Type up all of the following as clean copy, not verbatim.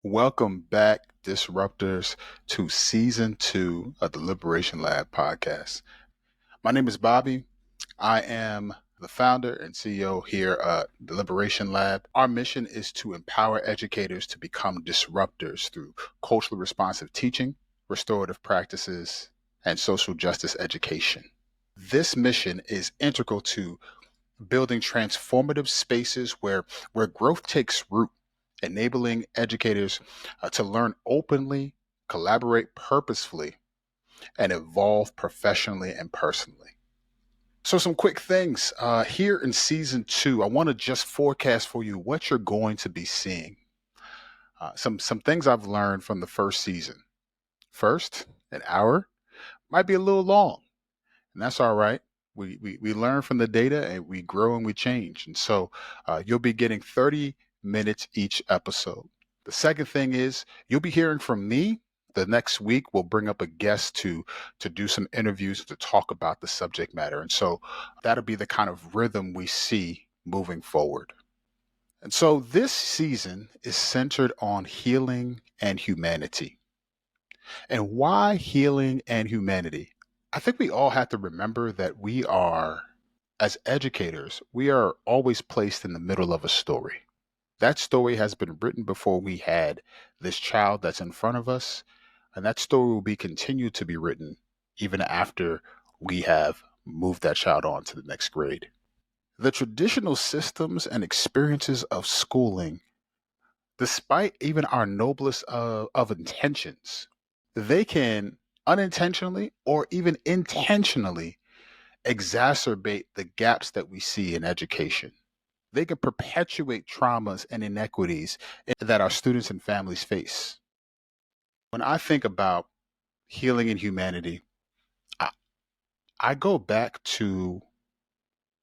Welcome back, Disruptors, to season two of the Liberation Lab podcast. My name is Bobby. I am the founder and CEO here at the Liberation Lab. Our mission is to empower educators to become disruptors through culturally responsive teaching, restorative practices, and social justice education. This mission is integral to building transformative spaces where growth takes root, enabling educators to learn openly, collaborate purposefully, and evolve professionally and personally. So, some quick things here in season two. I want to just forecast for you what you're going to be seeing. Some things I've learned from the first season. First, an hour might be a little long, and that's all right. We learn from the data and we grow and we change. And so you'll be getting 30 minutes each episode. The second thing is you'll be hearing from me. The next week we'll bring up a guest to do some interviews to talk about the subject matter. And so that'll be the kind of rhythm we see moving forward. And so this season is centered on healing and humanity. And why healing and humanity? I think we all have to remember that as educators, we are always placed in the middle of a story. That story has been written before we had this child that's in front of us, and that story will be continued to be written even after we have moved that child on to the next grade. The traditional systems and experiences of schooling, despite even our noblest of intentions, they can unintentionally or even intentionally exacerbate the gaps that we see in education. They can perpetuate traumas and inequities that our students and families face. When I think about healing and humanity, I, I go back to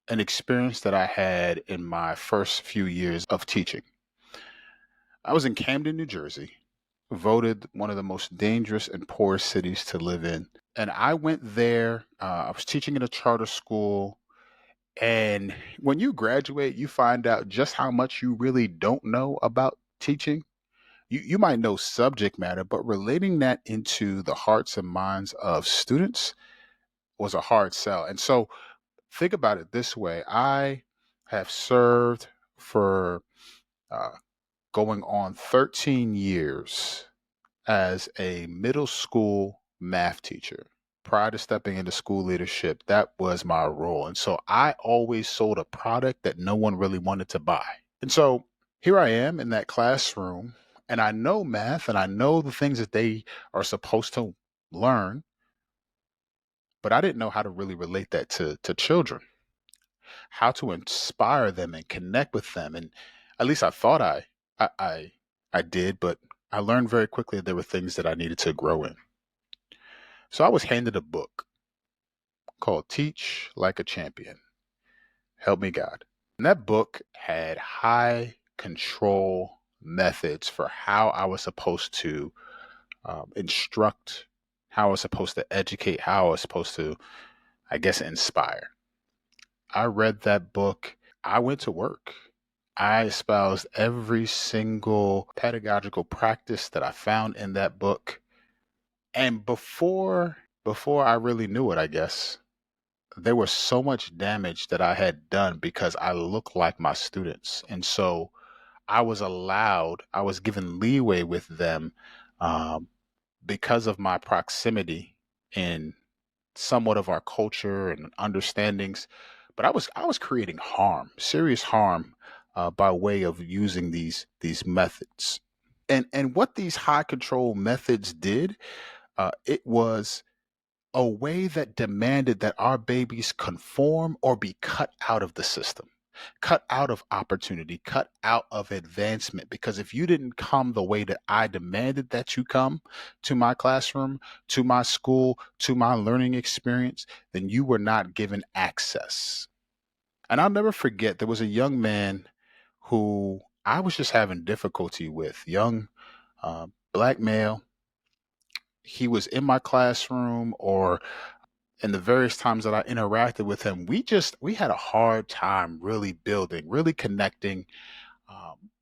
an experience that I had in my first few years of teaching. I was in Camden, New Jersey, voted one of the most dangerous and poorest cities to live in. And I went there. I was teaching in a charter school. And when you graduate, you find out just how much you really don't know about teaching. You might know subject matter, but relating that into the hearts and minds of students was a hard sell. And so think about it this way. I have served for uh, going on 13 years as a middle school math teacher. Prior to stepping into school leadership, that was my role. And so I always sold a product that no one really wanted to buy. And so here I am in that classroom, and I know math and I know the things that they are supposed to learn, but I didn't know how to really relate that to children, how to inspire them and connect with them. And at least I thought I, I, I did, but I learned very quickly that there were things that I needed to grow in. So I was handed a book called Teach Like a Champion. Help me God. And that book had high control methods for how I was supposed to instruct, how I was supposed to educate, how I was supposed to, I guess, inspire. I read that book. I went to work. I espoused every single pedagogical practice that I found in that book. And before I really knew it, I guess, there was so much damage that I had done because I looked like my students. And so I was given leeway with them um, because of my proximity in somewhat of our culture and understandings. But I was creating harm, serious harm, by way of using these methods. And what these high control methods did, it was a way that demanded that our babies conform or be cut out of the system, cut out of opportunity, cut out of advancement. Because if you didn't come the way that I demanded that you come to my classroom, to my school, to my learning experience, then you were not given access. And I'll never forget, there was a young man who I was just having difficulty with, young black male. He was in my classroom or and the various times that I interacted with him, we had a hard time really building, really connecting.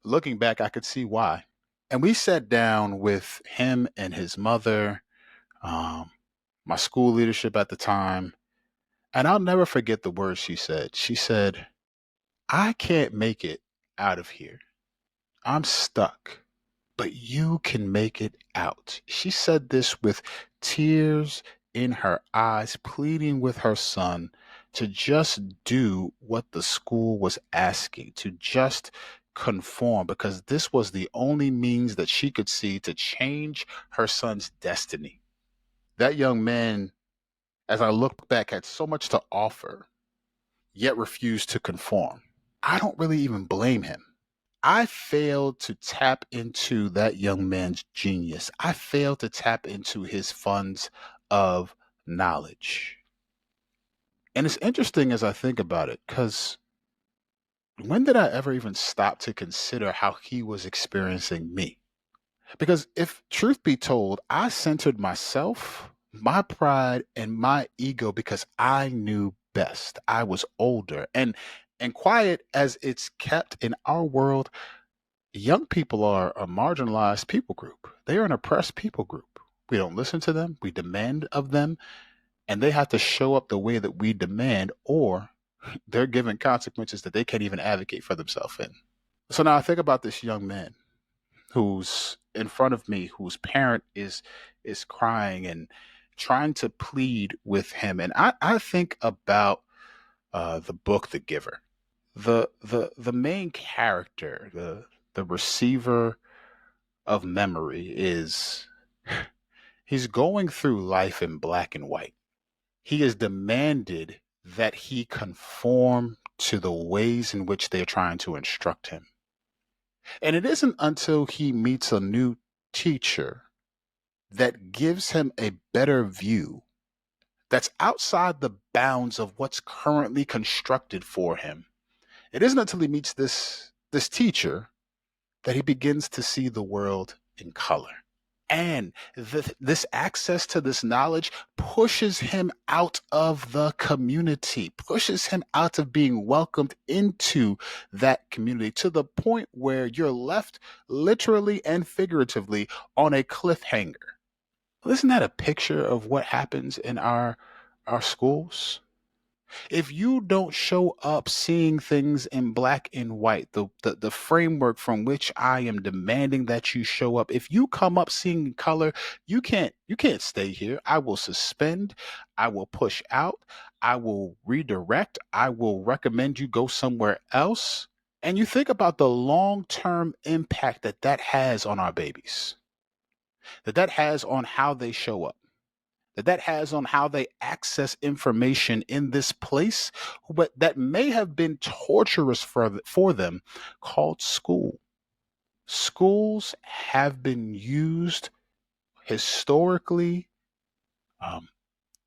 Looking back, I could see why. And we sat down with him and his mother, um, my school leadership at the time. And I'll never forget the words she said. She said, I can't make it out of here. I'm stuck, but you can make it out. She said this with tears in her eyes, pleading with her son to just do what the school was asking, to just conform, because this was the only means that she could see to change her son's destiny. That young man, as I look back, had so much to offer, yet refused to conform. I don't really even blame him. I failed to tap into that young man's genius. I failed to tap into his funds of knowledge. And it's interesting as I think about it, because when did I ever even stop to consider how he was experiencing me? Because if truth be told, I centered myself, my pride, and my ego because I knew best. I was older. And quiet as it's kept in our world, young people are a marginalized people group. They are an oppressed people group. We don't listen to them, we demand of them, and they have to show up the way that we demand, or they're given consequences that they can't even advocate for themselves in. So now I think about this young man who's in front of me, whose parent is crying and trying to plead with him. And I think about the book The Giver. The main character, the receiver of memory, is he's going through life in black and white. He is demanded that he conform to the ways in which they're trying to instruct him. And it isn't until he meets a new teacher that gives him a better view that's outside the bounds of what's currently constructed for him. It isn't until he meets this teacher that he begins to see the world in color. And this access to this knowledge pushes him out of the community, pushes him out of being welcomed into that community, to the point where you're left literally and figuratively on a cliffhanger. Isn't that a picture of what happens in our schools? If you don't show up seeing things in black and white, the framework from which I am demanding that you show up, if you come up seeing color, you can't stay here. I will suspend, I will push out, I will redirect, I will recommend you go somewhere else. And you think about the long-term impact that that has on our babies, that has on how they show up, that has on how they access information in this place, but that may have been torturous for them, called school. Schools have been used historically um,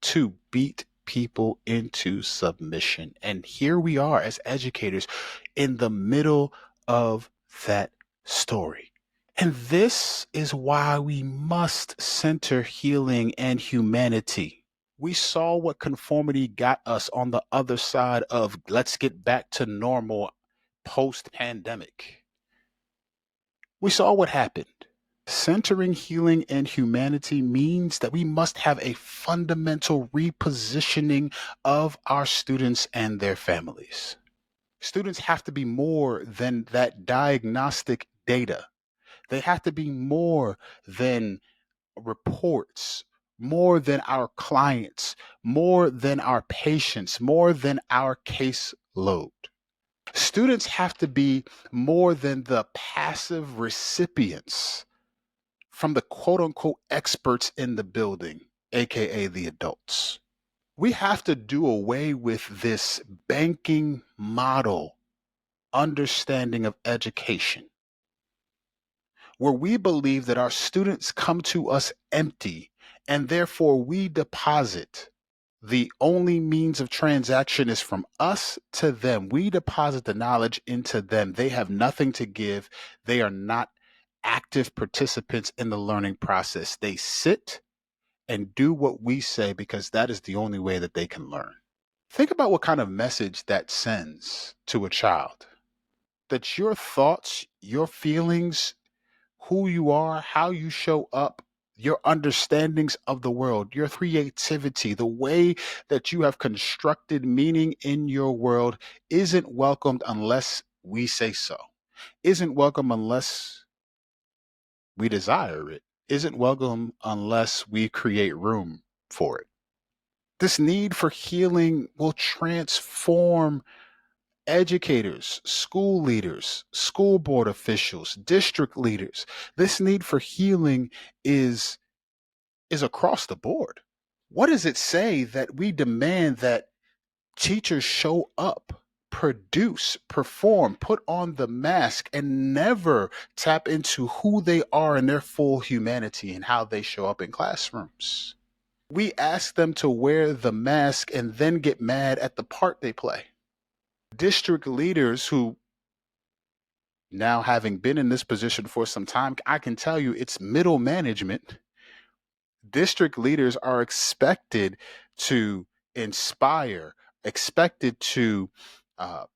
to beat people into submission. And here we are as educators in the middle of that story. And this is why we must center healing and humanity. We saw what conformity got us on the other side of let's get back to normal post pandemic. We saw what happened. Centering healing and humanity means that we must have a fundamental repositioning of our students and their families. Students have to be more than that diagnostic data. They have to be more than reports, more than our clients, more than our patients, more than our caseload. Students have to be more than the passive recipients from the quote unquote experts in the building, AKA the adults. We have to do away with this banking model understanding of education, where we believe that our students come to us empty and therefore we deposit. The only means of transaction is from us to them. We deposit the knowledge into them. They have nothing to give. They are not active participants in the learning process. They sit and do what we say because that is the only way that they can learn. Think about what kind of message that sends to a child. That your thoughts, your feelings, who you are, how you show up, your understandings of the world, your creativity, the way that you have constructed meaning in your world isn't welcomed unless we say so, isn't welcome unless we desire it, isn't welcome unless we create room for it. This need for healing will transform educators, school leaders, school board officials, district leaders. This need for healing is across the board. What does it say that we demand that teachers show up, produce, perform, put on the mask, and never tap into who they are and their full humanity and how they show up in classrooms? We ask them to wear the mask and then get mad at the part they play. District leaders who, now having been in this position for some time, I can tell you it's middle management. District leaders are expected to inspire, expected to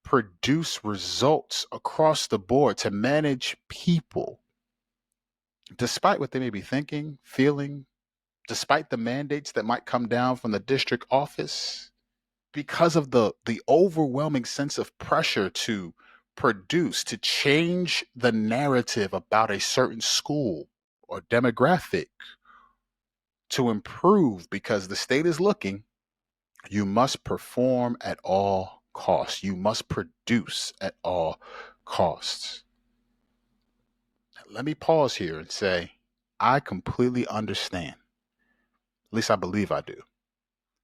produce results across the board, to manage people, despite what they may be thinking, feeling, despite the mandates that might come down from the district office, because of the overwhelming sense of pressure to produce, to change the narrative about a certain school or demographic, to improve because the state is looking. You must perform at all costs. You must produce at all costs. Let me pause here and say, I completely understand, at least I believe I do,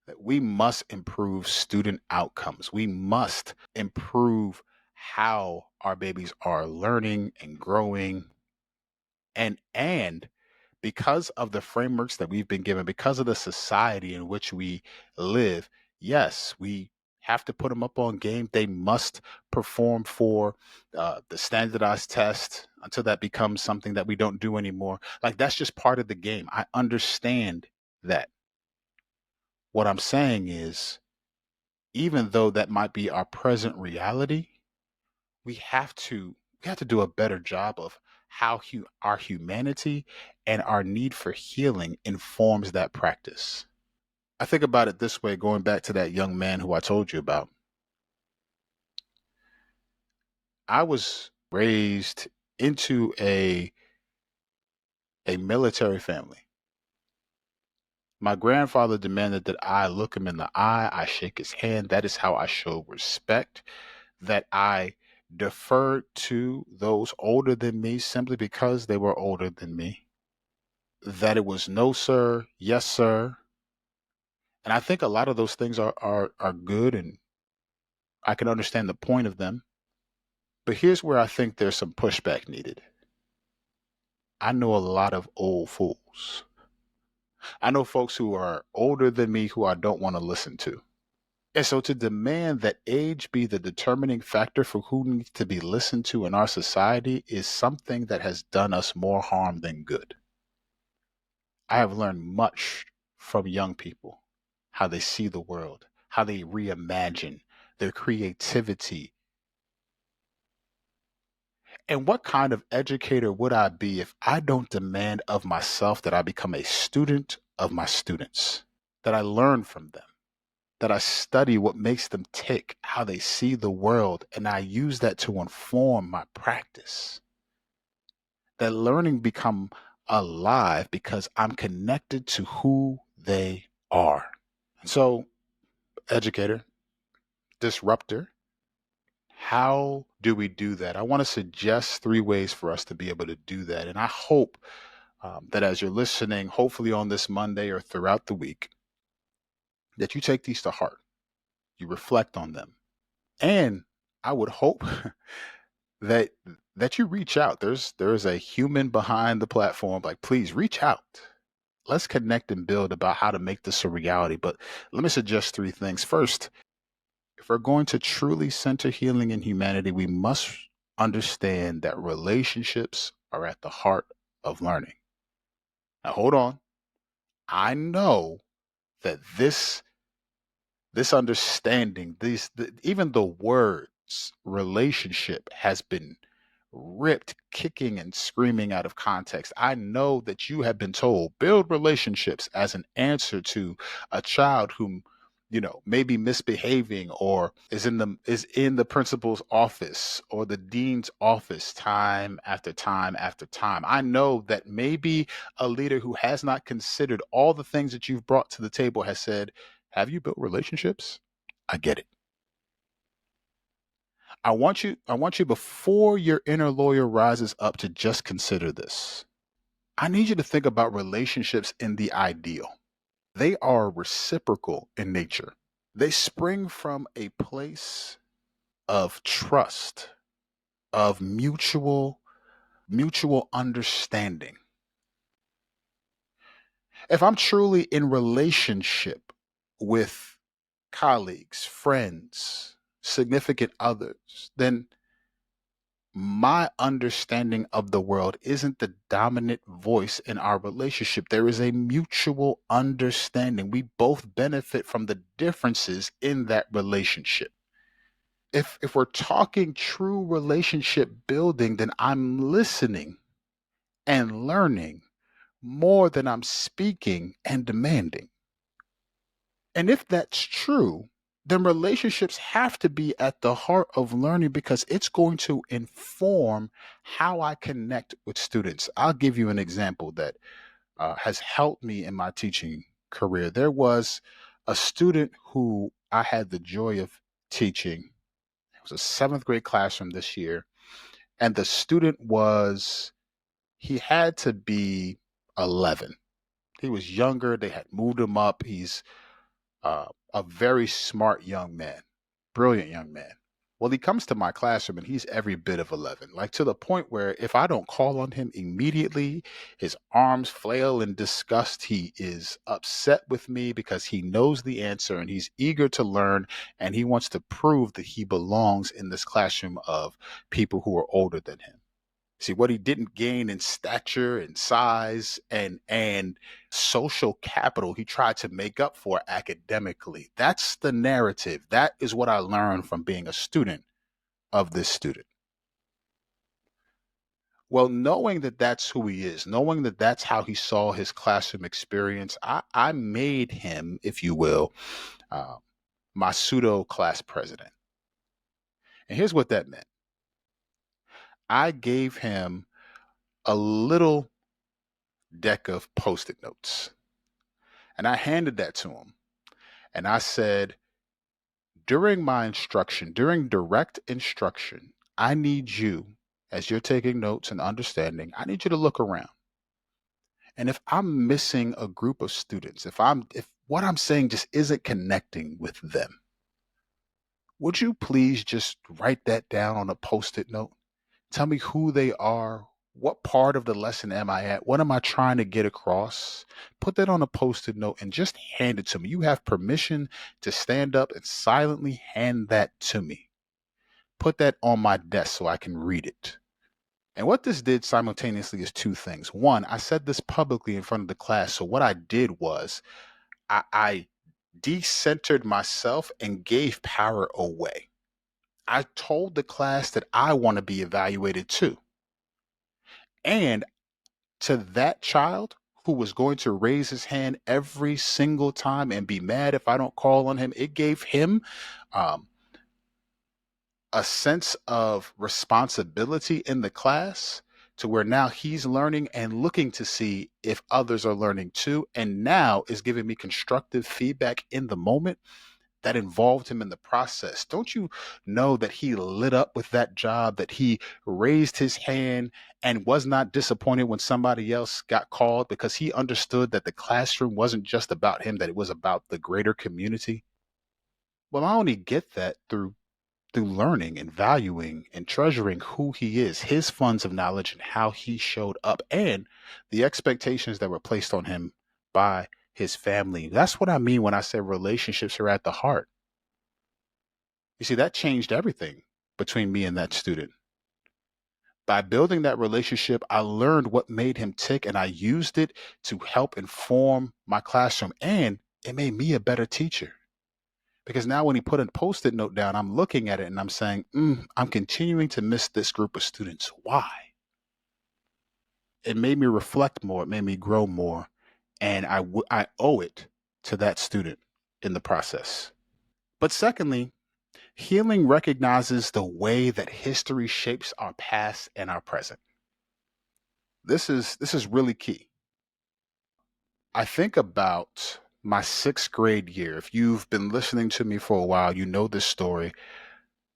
that we must improve student outcomes. We must improve how our babies are learning and growing, and because of the frameworks that we've been given, because of the society in which we live, yes, we have to put them up on game. They must perform for the standardized test until that becomes something that we don't do anymore. Like, that's just part of the game. I understand that. What I'm saying is, even though that might be our present reality, we have to do a better job of how our humanity and our need for healing informs that practice. I think about it this way, going back to that young man who I told you about. I was raised into a military family. My grandfather demanded that I look him in the eye, I shake his hand. That is how I show respect, that I deferred to those older than me simply because they were older than me, that it was no, sir, yes, sir. And I think a lot of those things are good, and I can understand the point of them. But here's where I think there's some pushback needed. I know a lot of old fools. I know folks who are older than me who I don't want to listen to. And so to demand that age be the determining factor for who needs to be listened to in our society is something that has done us more harm than good. I have learned much from young people, how they see the world, how they reimagine their creativity. And what kind of educator would I be if I don't demand of myself that I become a student of my students, that I learn from them, that I study what makes them tick, how they see the world, and I use that to inform my practice. That learning become alive because I'm connected to who they are. So, educator, disruptor, how do we do that? I want to suggest 3 ways for us to be able to do that. And I hope that as you're listening, hopefully on this Monday or throughout the week, that you take these to heart. You reflect on them. And I would hope that you reach out. There's a human behind the platform. Like, please reach out. Let's connect and build about how to make this a reality. But let me suggest 3 things. First, if we're going to truly center healing in humanity, we must understand that relationships are at the heart of learning. Now, hold on. I know that this understanding, even the words relationship has been ripped, kicking and screaming out of context. I know that you have been told build relationships as an answer to a child whom may be misbehaving or is in the principal's office or the dean's office time after time after time. I know that maybe a leader who has not considered all the things that you've brought to the table has said, have you built relationships? I get it. I want you before your inner lawyer rises up to just consider this. I need you to think about relationships in the ideal. They are reciprocal in nature. They spring from a place of trust, of mutual understanding. If I'm truly in relationship with colleagues, friends, significant others, then my understanding of the world isn't the dominant voice in our relationship. There is a mutual understanding. We both benefit from the differences in that relationship. If we're talking true relationship building, then I'm listening and learning more than I'm speaking and demanding. And if that's true, then relationships have to be at the heart of learning because it's going to inform how I connect with students. I'll give you an example that has helped me in my teaching career. There was a student who I had the joy of teaching. It was a seventh grade classroom this year. And the student he had to be 11. He was younger. They had moved him up. He's a very smart young man, brilliant young man. Well, he comes to my classroom and he's every bit of 11, like to the point where if I don't call on him immediately, his arms flail in disgust. He is upset with me because he knows the answer and he's eager to learn and he wants to prove that he belongs in this classroom of people who are older than him. See, what he didn't gain in stature and size and social capital, he tried to make up for academically. That's the narrative. That is what I learned from being a student of this student. Well, knowing that that's who he is, knowing that that's how he saw his classroom experience, I made him, if you will, uh, my pseudo class president. And here's what that meant. I gave him a little deck of Post-it notes. And I handed that to him. And I said, during my instruction, during direct instruction, I need you, as you're taking notes and understanding, I need you to look around. And if I'm missing a group of students, if what I'm saying just isn't connecting with them, would you please just write that down on a Post-it note? Tell me who they are. What part of the lesson am I at? What am I trying to get across? Put that on a Post-it note and just hand it to me. You have permission to stand up and silently hand that to me. Put that on my desk so I can read it. And what this did simultaneously is two things. One, I said this publicly in front of the class. So what I did was I decentered myself and gave power away. I told the class that I want to be evaluated too. And to that child who was going to raise his hand every single time and be mad if I don't call on him, it gave him um, a sense of responsibility in the class to where now he's learning and looking to see if others are learning too. And now is giving me constructive feedback in the moment that involved him in the process. Don't you know that he lit up with that job, that he raised his hand and was not disappointed when somebody else got called because he understood that the classroom wasn't just about him, that it was about the greater community? Well, I only get that through learning and valuing and treasuring who he is, his funds of knowledge and how he showed up and the expectations that were placed on him by his family. That's what I mean when I say relationships are at the heart. You see, that changed everything between me and that student. By building that relationship, I learned what made him tick and I used it to help inform my classroom. And it made me a better teacher Because now when he put a post-it note down, I'm looking at it and I'm saying, I'm continuing to miss this group of students. Why? It made me reflect more. It made me grow more. And I owe it to that student in the process. But secondly, healing recognizes the way that history shapes our past and our present. This is really key. I think about my sixth grade year. If you've been listening to me for a while, you know this story.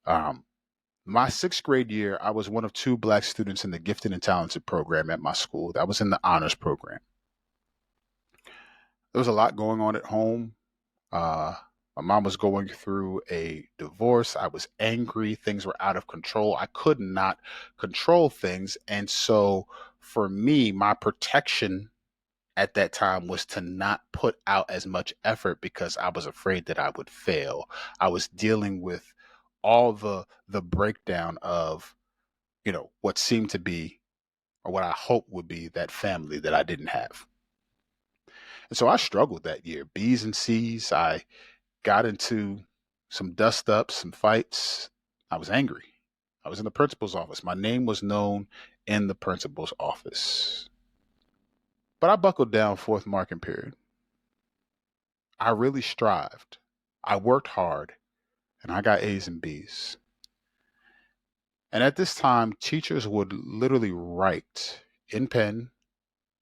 Um, my sixth grade year, I was one of two black students in the gifted and talented program at my school. That was in the honors program. There was a lot going on at home. Uh, my mom was going through a divorce. I was angry. Things were out of control. I could not control things. And so for me, my protection at that time was to not put out as much effort because I was afraid that I would fail. I was dealing with all the breakdown of, what seemed to be or what I hoped would be that family that I didn't have. And so I struggled that year. B's and C's. I got into some dust ups, some fights. I was angry. I was in the principal's office. My name was known in the principal's office. But I buckled down fourth marking period. I really strived. I worked hard and I got A's and B's. And at this time, teachers would literally write in pen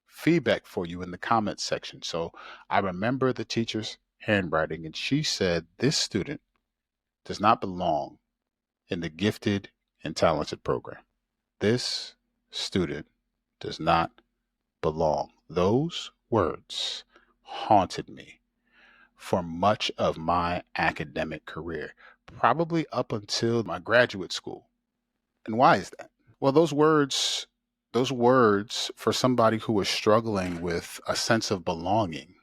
feedback for you in the comments section. So I remember the teacher's handwriting, and she said, "This student does not belong in the gifted and talented program. This student does not belong." Those words haunted me for much of my academic career, probably up until my graduate school. And why is that? Well, those words for somebody who was struggling with a sense of belonging,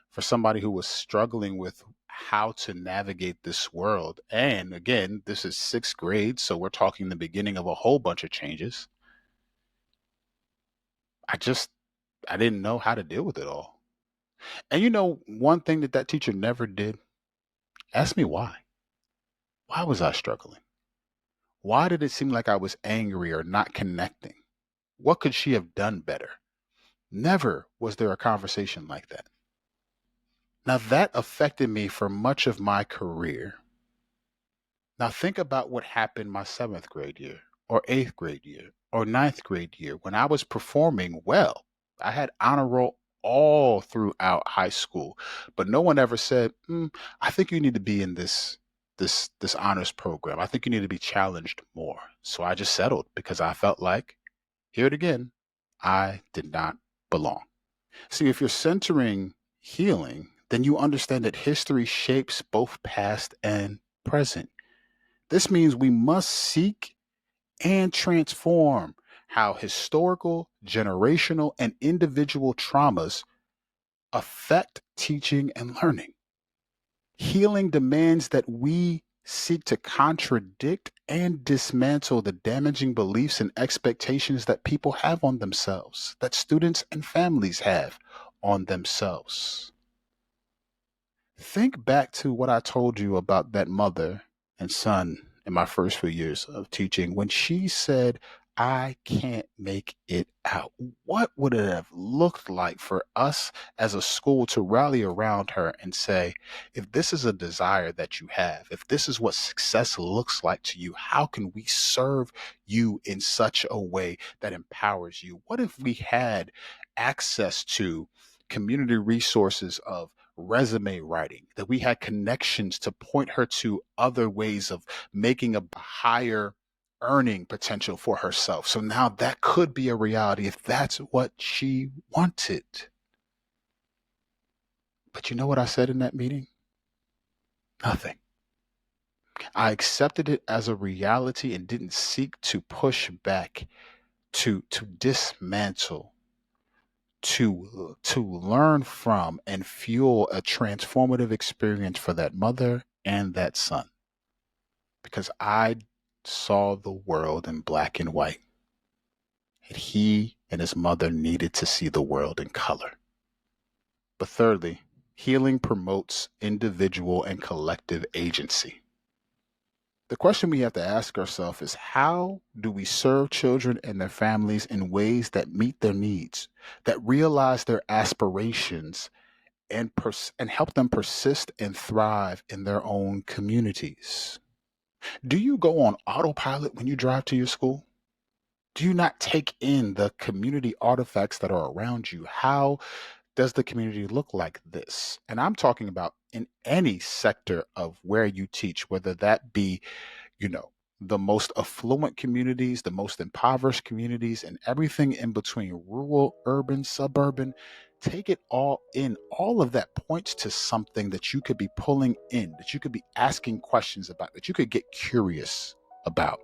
for somebody who was struggling with how to navigate this world. And again, this is sixth grade, so we're talking the beginning of a whole bunch of changes. I didn't know how to deal with it all. And one thing that teacher never did, ask me why. Why was I struggling? Why did it seem like I was angry or not connecting? What could she have done better? Never was there a conversation like that. Now that affected me for much of my career. Now think about what happened my seventh grade year, or eighth grade year, or ninth grade year when I was performing well. I had honor roll all throughout high school, but no one ever said, "I think you need to be in this honors program. I think you need to be challenged more." So I just settled because I felt like, hear it again, I did not belong. See, if you're centering healing, then you understand that history shapes both past and present. This means we must seek and transform how historical, generational, and individual traumas affect teaching and learning. Healing demands that we seek to contradict and dismantle the damaging beliefs and expectations that people have on themselves, that students and families have on themselves. Think back to what I told you about that mother and son in my first few years of teaching when she said, "I can't make it out." What would it have looked like for us as a school to rally around her and say, if this is a desire that you have, if this is what success looks like to you, how can we serve you in such a way that empowers you? What if we had access to community resources of resume writing, that we had connections to point her to other ways of making a higher earning potential for herself? So now that could be a reality if that's what she wanted. But you know what I said in that meeting? Nothing. I accepted it as a reality and didn't seek to push back, to dismantle, to learn from and fuel a transformative experience for that mother and that son, because I saw the world in black and white, and he and his mother needed to see the world in color. But thirdly, Healing promotes individual and collective agency. The question we have to ask ourselves is, how do we serve children and their families in ways that meet their needs, that realize their aspirations, and help them persist and thrive in their own communities? Do you go on autopilot when you drive to your school? Do you not take in the community artifacts that are around you? How does the community look like this? And I'm talking about in any sector of where you teach, whether that be, you know, the most affluent communities, the most impoverished communities, and everything in between, rural, urban, suburban. Take it all in. All of that points to something that you could be pulling in, that you could be asking questions about, that you could get curious about.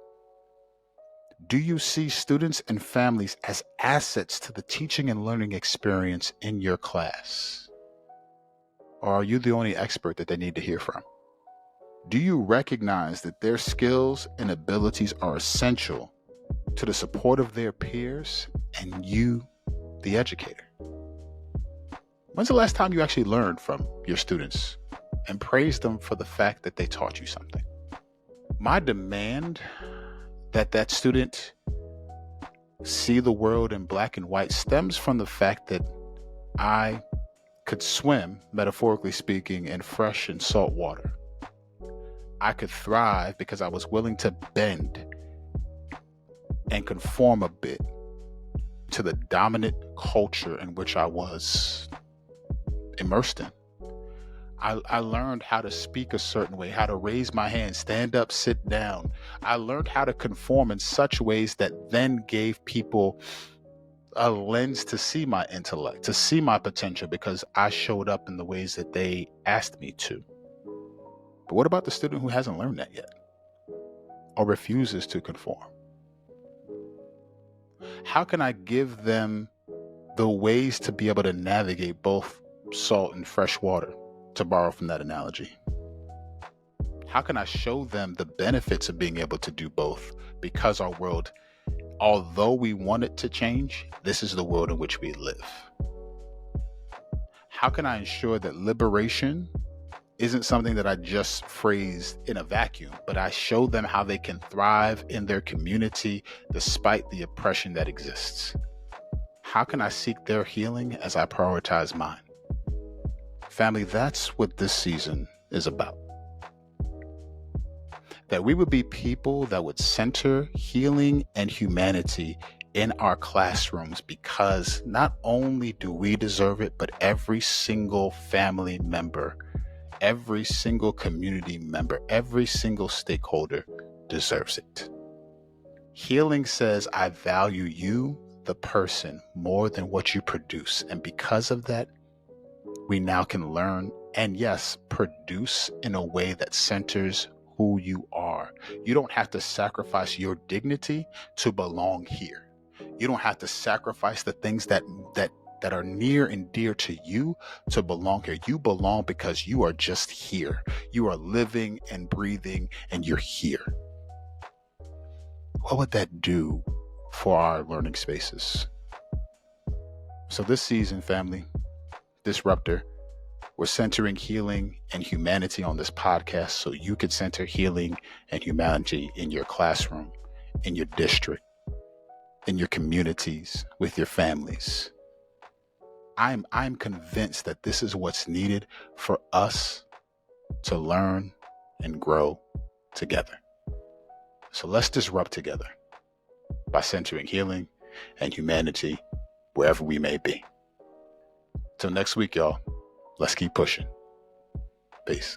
Do you see students and families as assets to the teaching and learning experience in your class? Or are you the only expert that they need to hear from? Do you recognize that their skills and abilities are essential to the support of their peers and you, the educator? When's the last time you actually learned from your students and praised them for the fact that they taught you something? My demand that student see the world in black and white stems from the fact that I could swim, metaphorically speaking, in fresh and salt water. I could thrive because I was willing to bend and conform a bit to the dominant culture in which I was immersed in. I learned how to speak a certain way, how to raise my hand, stand up, sit down. I learned how to conform in such ways that then gave people a lens to see my intellect, to see my potential, because I showed up in the ways that they asked me to. But what about the student who hasn't learned that yet or refuses to conform? How can I give them the ways to be able to navigate both salt and fresh water, to borrow from that analogy? How can I show them the benefits of being able to do both? Because our world, although we want it to change, this is the world in which we live. How can I ensure that liberation isn't something that I just phrase in a vacuum, but I show them how they can thrive in their community despite the oppression that exists? How can I seek their healing as I prioritize mine? Family, that's what this season is about. That we would be people that would center healing and humanity in our classrooms, because not only do we deserve it, but every single family member, every single community member, every single stakeholder deserves it. Healing says, I value you, the person, more than what you produce. And because of that, we now can learn and, yes, produce in a way that centers who you are. You don't have to sacrifice your dignity to belong here. You don't have to sacrifice the things that are near and dear to you to belong here. You belong because you are just here. You are living and breathing and you're here. What would that do for our learning spaces? So this season, family, Disruptor, we're centering healing and humanity on this podcast so you could center healing and humanity in your classroom, in your district, in your communities, with your families. I'm convinced that this is what's needed for us to learn and grow together. So let's disrupt together by centering healing and humanity wherever we may be. Till next week, y'all, let's keep pushing. Peace.